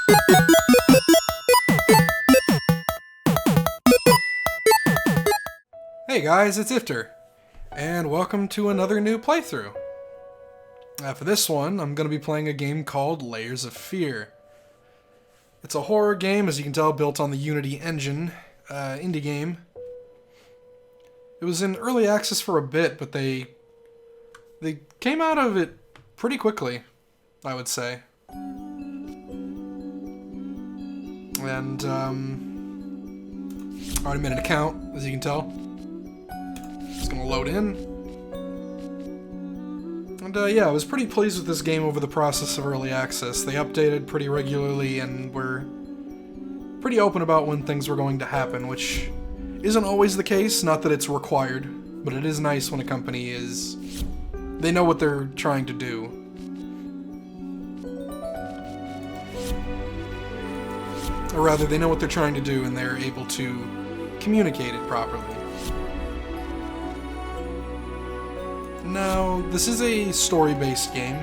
Hey guys, it's Ifter, and welcome to another new playthrough. For this one, I'm going to be playing a game called Layers of Fear. It's a horror game, as you can tell, built on the Unity engine, indie game. It was in early access for a bit, but they came out of it pretty quickly, I would say. And, already made an account, as you can tell. It's gonna load in. And yeah, I was pretty pleased with this game over the process of early access. They updated pretty regularly and were pretty open about when things were going to happen, which isn't always the case, not that it's required, but it is nice when a company is... they know what they're trying to do. Or rather, they know what they're trying to do and they're able to communicate it properly. Now, this is a story-based game.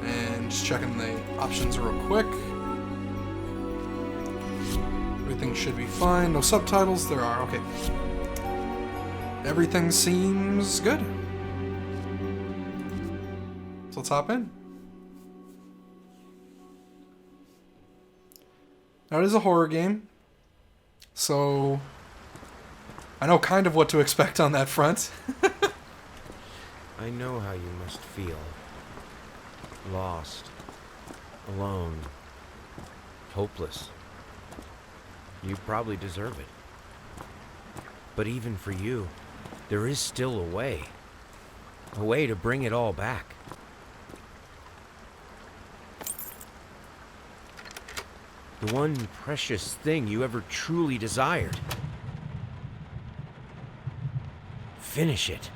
And just checking the options real quick. Everything should be fine. No subtitles? There are. Okay. Everything seems good. So let's hop in. Now, it is a horror game. So I know kind of what to expect on that front. I know how you must feel. Lost. Alone. Hopeless. You probably deserve it. But even for you, there is still a way. A way to bring it all back. The one precious thing you ever truly desired. Finish it.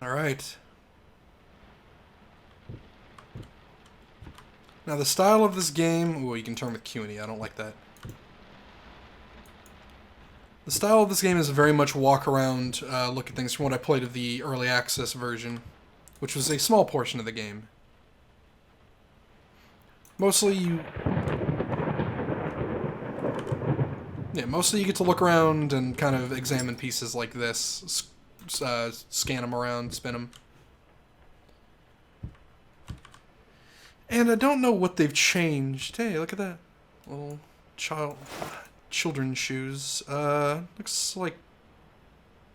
All right. Now the style of this game... ooh, you can turn with Q and E. I don't like that. The style of this game is very much walk around, look at things from what I played of the early access version, which was a small portion of the game. Mostly you get to look around and kind of examine pieces like this, scan them around, spin them. And I don't know what they've changed. Hey, look at that. Little children's shoes. Looks like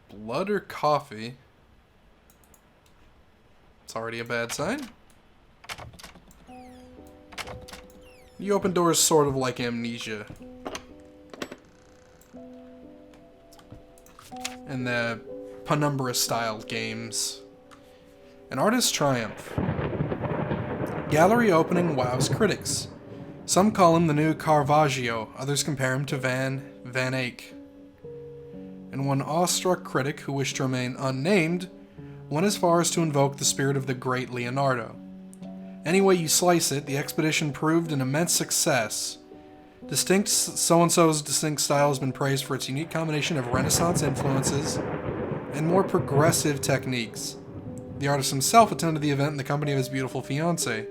blood or coffee. It's already a bad sign. You open doors sort of like Amnesia. And the Penumbra-style games. An artist's triumph. Gallery opening wows critics. Some call him the new Caravaggio, others compare him to Van Eyck. And one awestruck critic, who wished to remain unnamed, went as far as to invoke the spirit of the great Leonardo. Any way you slice it, the expedition proved an immense success. So-and-so's distinct style has been praised for its unique combination of Renaissance influences and more progressive techniques. The artist himself attended the event in the company of his beautiful fiancée.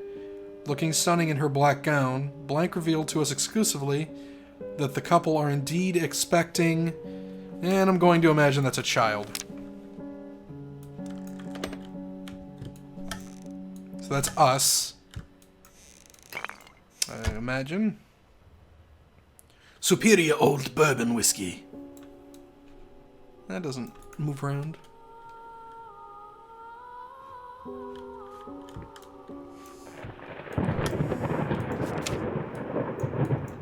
Looking stunning in her black gown, Blank revealed to us exclusively that the couple are indeed expecting, and I'm going to imagine that's a child. So that's us, I imagine. Superior old bourbon whiskey. That doesn't move around.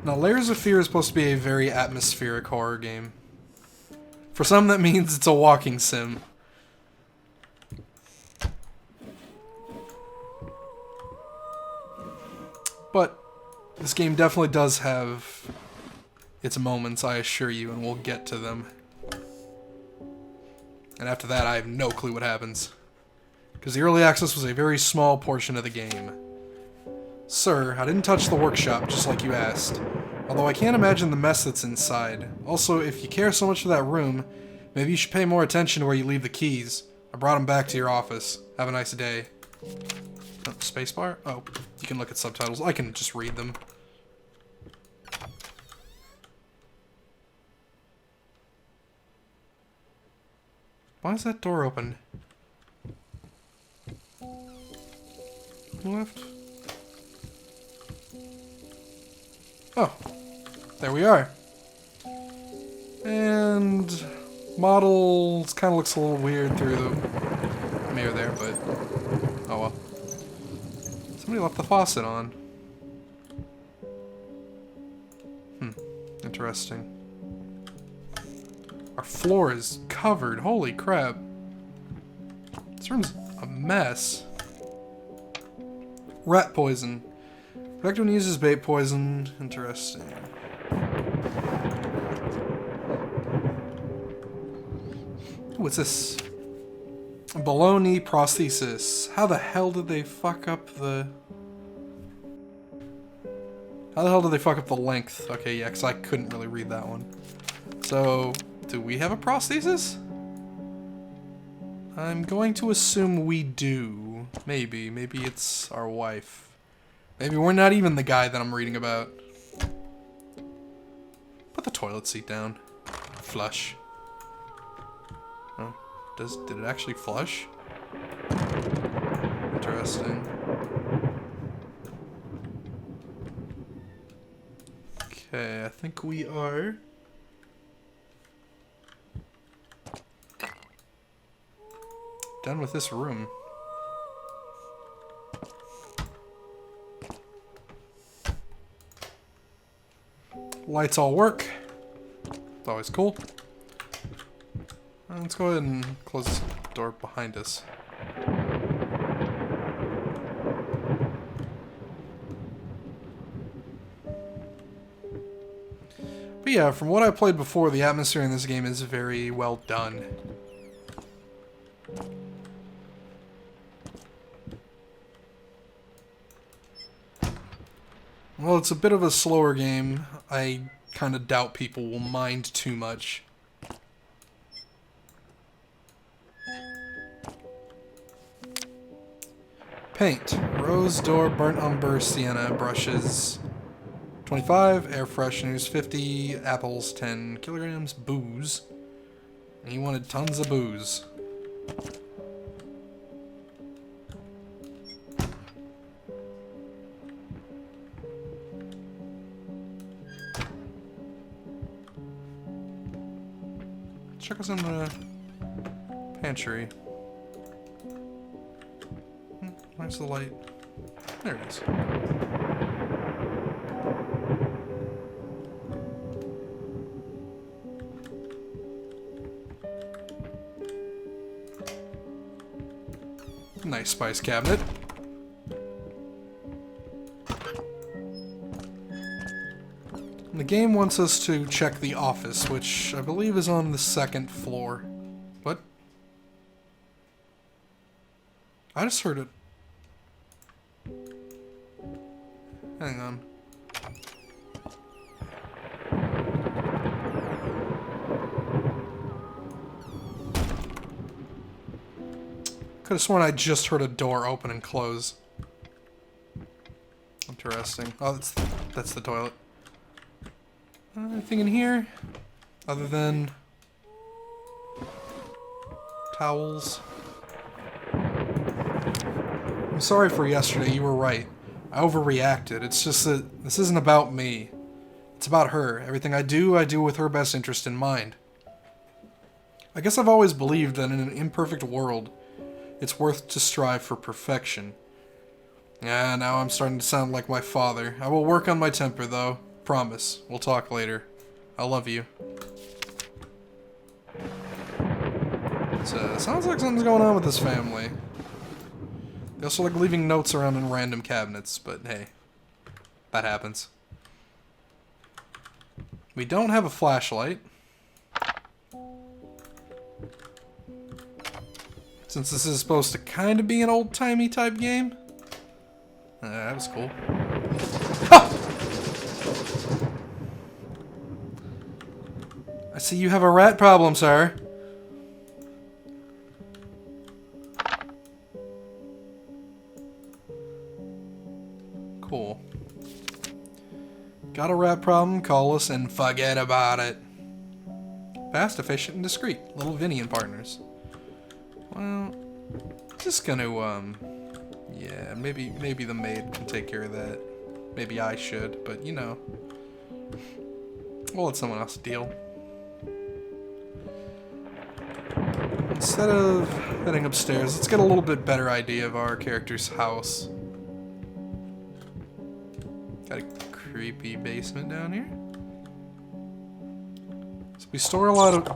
Now, Layers of Fear is supposed to be a very atmospheric horror game. For some, that means it's a walking sim. But this game definitely does have its moments, I assure you, and we'll get to them. And after that, I have no clue what happens. because the early access was a very small portion of the game. Sir, I didn't touch the workshop, just like you asked. Although I can't imagine the mess that's inside. Also, if you care so much for that room, maybe you should pay more attention to where you leave the keys. I brought them back to your office. Have a nice day. Oh, spacebar? Oh, you can look at subtitles. I can just read them. Why is that door open? Left? Oh, there we are. And model kind of looks a little weird through the mirror there, but oh well. Somebody left the faucet on. Interesting. Our floor is covered. Holy crap. This room's a mess. Rat poison. Effective when uses bait poison. Interesting. What's this? Baloney prosthesis. How the hell did they fuck up the... How the hell did they fuck up the length? Okay, yeah, because I couldn't really read that one. So, do we have a prosthesis? I'm going to assume we do. Maybe. Maybe it's our wife. Maybe we're not even the guy that I'm reading about. Put the toilet seat down. Flush. Oh, did it actually flush? Interesting. Okay, I think we are done with this room. Lights all work. It's always cool. Let's go ahead and close this door behind us. But yeah, from what I played before, the atmosphere in this game is very well done. Well, it's a bit of a slower game. I kind of doubt people will mind too much. Paint. Rose, door, burnt umber, sienna, brushes. 25, air fresheners, 50, apples, 10 kilograms, booze. And he wanted tons of booze. Check us in the pantry. Where's the light? There it is. Nice spice cabinet. The game wants us to check the office, which I believe is on the second floor. What? I just heard it. Hang on. Could have sworn I just heard a door open and close. Interesting. Oh, that's the toilet. Anything in here? Other than towels? I'm sorry for yesterday, you were right. I overreacted. It's just that this isn't about me. It's about her. Everything I do with her best interest in mind. I guess I've always believed that in an imperfect world, it's worth to strive for perfection. Yeah, now I'm starting to sound like my father. I will work on my temper, though. Promise. We'll talk later. I love you. So, sounds like something's going on with this family. They also like leaving notes around in random cabinets, but hey, that happens. We don't have a flashlight. Since this is supposed to kind of be an old-timey type game. That was cool. Ha! I see you have a rat problem, sir. Cool. Got a rat problem, call us and forget about it. Fast, efficient, and discreet. Little Vinny and partners. Well, just gonna, yeah, maybe the maid can take care of that. Maybe I should, but you know. We'll let someone else deal. Instead of heading upstairs, let's get a little bit better idea of our character's house. Got a creepy basement down here. So we store a lot of...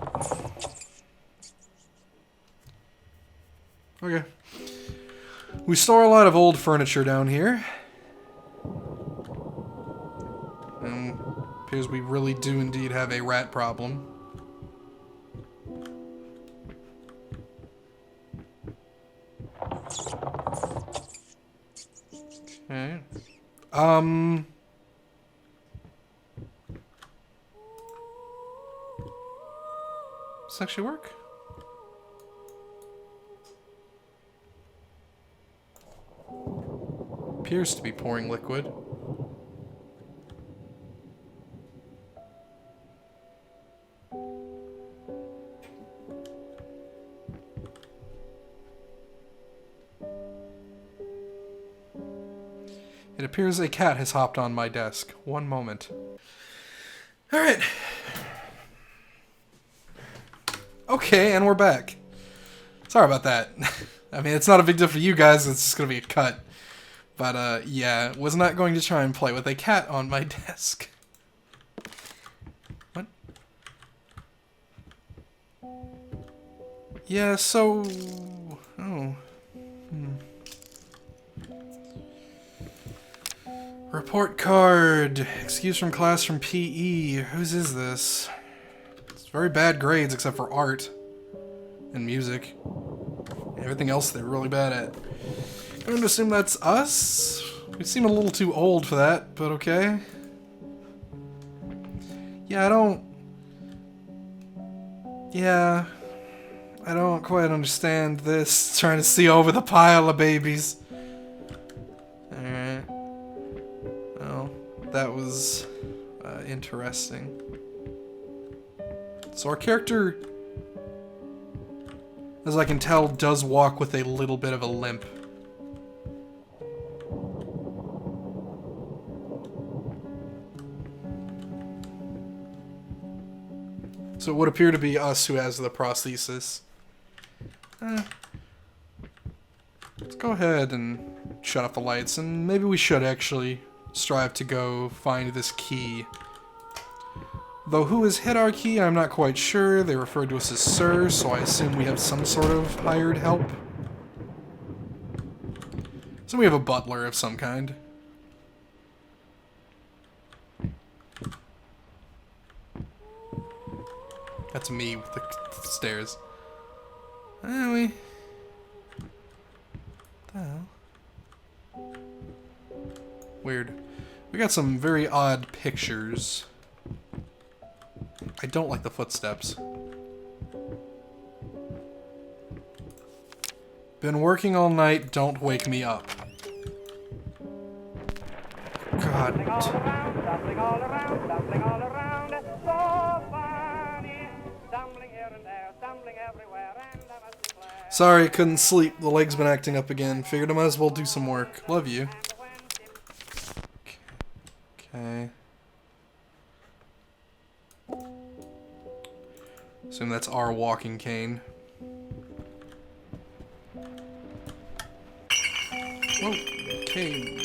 Okay. We store a lot of old furniture down here. And appears we really do indeed have a rat problem. Okay. Does this actually work? Appears to be pouring liquid. It appears a cat has hopped on my desk. One moment. Alright. Okay, and we're back. Sorry about that. I mean, it's not a big deal for you guys, it's just gonna be a cut. But, yeah, was not going to try and play with a cat on my desk. What? Yeah, so... Oh. Report card. Excuse from class from PE. Whose is this? It's very bad grades except for art. And music. Everything else they're really bad at. I'm going to assume that's us? We seem a little too old for that, but okay. Yeah, I don't quite understand this. Trying to see over the pile of babies. Alright. Well, that was interesting. So our character, as I can tell, does walk with a little bit of a limp. So it would appear to be us who has the prosthesis. Let's go ahead and shut off the lights, and maybe we should actually strive to go find this key. Though who has hit our key, I'm not quite sure. They referred to us as Sir, so I assume we have some sort of hired help. So we have a butler of some kind. That's me with the stairs. Anyway. What the hell? Weird. We got some very odd pictures. I don't like the footsteps. Been working all night, don't wake me up. God. Sorry, couldn't sleep. The leg's been acting up again. Figured I might as well do some work. Love you. Okay. Assume that's our walking cane. Whoa, cane.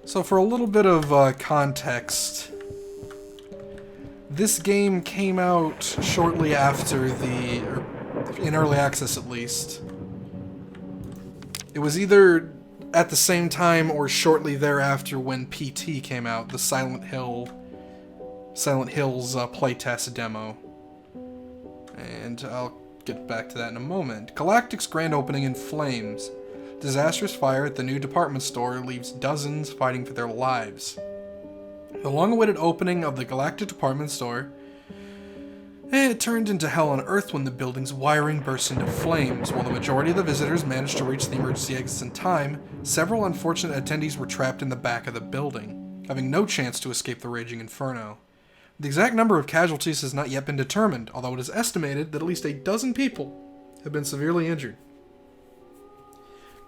So for a little bit of context, this game came out shortly after in early access at least. It was either at the same time or shortly thereafter when PT came out, the Silent Hill's playtest demo. And I'll get back to that in a moment. Galactic's grand opening in flames. Disastrous fire at the new department store leaves dozens fighting for their lives. The long-awaited opening of the Galactic department store, it turned into hell on Earth when the building's wiring burst into flames. While the majority of the visitors managed to reach the emergency exits in time, several unfortunate attendees were trapped in the back of the building, having no chance to escape the raging inferno. The exact number of casualties has not yet been determined, although it is estimated that at least a dozen people have been severely injured.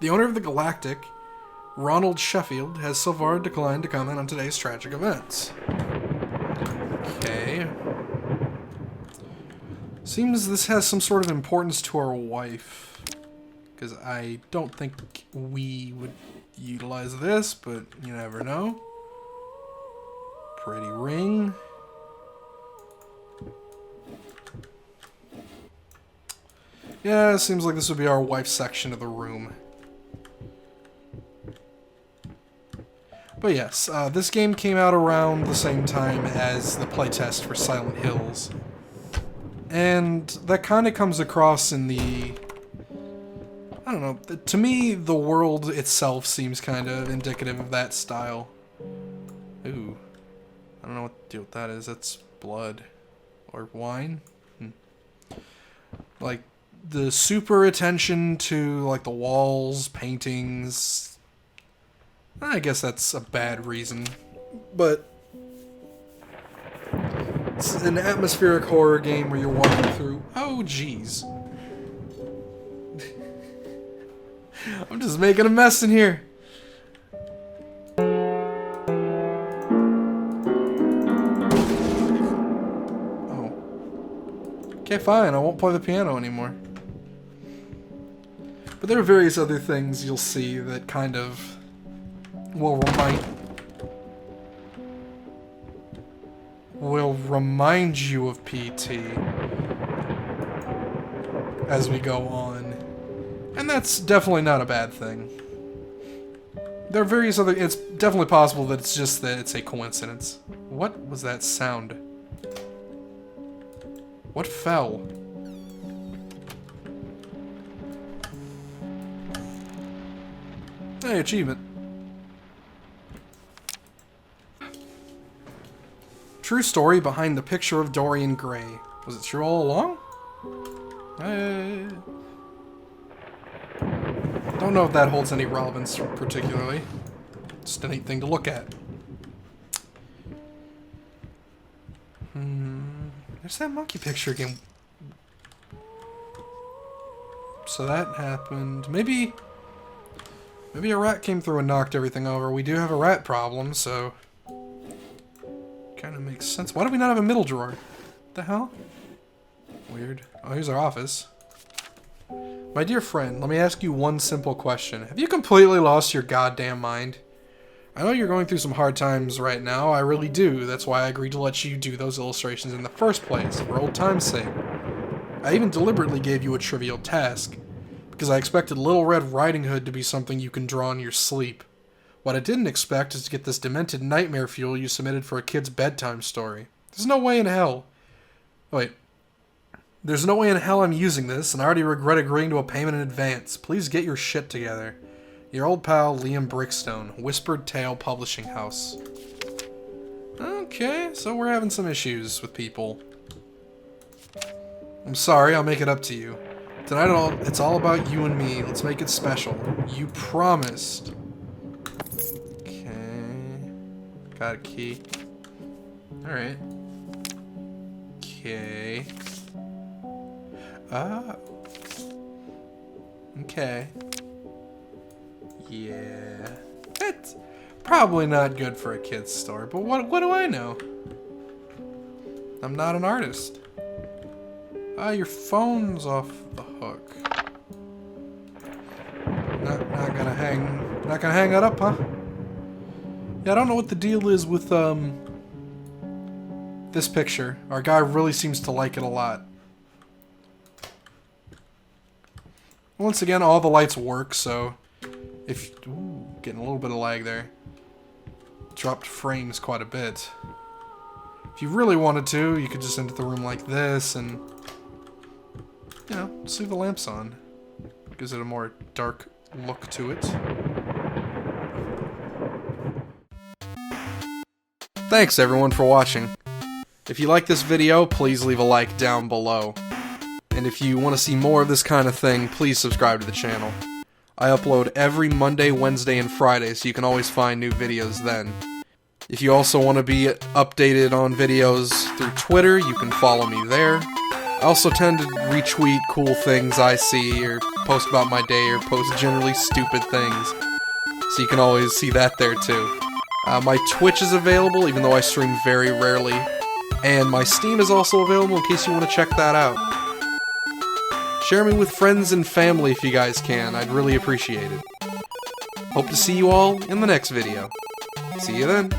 The owner of the Galactic, Ronald Sheffield, has so far declined to comment on today's tragic events. Okay. Seems this has some sort of importance to our wife, because I don't think we would utilize this, but you never know. Pretty ring. Yeah, it seems like this would be our wife's section of the room. But yes, this game came out around the same time as the playtest for Silent Hills. And that kind of comes across in the... I don't know, to me, the world itself seems kind of indicative of that style. Ooh. I don't know what deal with that is. That's blood. Or wine? Like, the super attention to, like, the walls, paintings... I guess that's a bad reason. But... it's an atmospheric horror game where you're walking through... Oh, jeez. I'm just making a mess in here. Oh. Okay, fine. I won't play the piano anymore. But there are various other things you'll see that kind of will remind you of PT as we go on. And that's definitely not a bad thing. There are various other... it's definitely possible that it's just that it's a coincidence. What was that sound? What fell? Hey, achievement. True story behind the picture of Dorian Gray. Was it true all along? Don't know if that holds any relevance particularly. Just a neat thing to look at. There's that monkey picture again. So that happened. Maybe a rat came through and knocked everything over. We do have a rat problem, so... kind of makes sense. Why do we not have a middle drawer? What the hell? Weird. Oh, here's our office. My dear friend, let me ask you one simple question. Have you completely lost your goddamn mind? I know you're going through some hard times right now. I really do. That's why I agreed to let you do those illustrations in the first place, for old time's sake. I even deliberately gave you a trivial task, because I expected Little Red Riding Hood to be something you can draw in your sleep. What I didn't expect is to get this demented nightmare fuel you submitted for a kid's bedtime story. There's no way in hell... Wait. There's no way in hell I'm using this, and I already regret agreeing to a payment in advance. Please get your shit together. Your old pal, Liam Brickstone, Whispered Tale Publishing House. Okay, so we're having some issues with people. I'm sorry, I'll make it up to you. Tonight it's all about you and me. Let's make it special. You promised. Okay. Got a key. Alright. Okay. Okay. Yeah. It's probably not good for a kid's story, but what do I know? I'm not an artist. Your phone's off the hook. Not gonna hang that up, huh? Yeah, I don't know what the deal is with this picture. Our guy really seems to like it a lot. Once again, all the lights work, so if... Ooh, getting a little bit of lag there. Dropped frames quite a bit. If you really wanted to, you could just enter the room like this and you know, just leave the lamps on. Gives it a more dark look to it. Thanks everyone for watching. If you like this video, please leave a like down below. And if you want to see more of this kind of thing, please subscribe to the channel. I upload every Monday, Wednesday, and Friday, so you can always find new videos then. If you also want to be updated on videos through Twitter, you can follow me there. I also tend to retweet cool things I see, or post about my day, or post generally stupid things. So you can always see that there too. My Twitch is available, even though I stream very rarely. And my Steam is also available in case you want to check that out. Share me with friends and family if you guys can, I'd really appreciate it. Hope to see you all in the next video. See you then.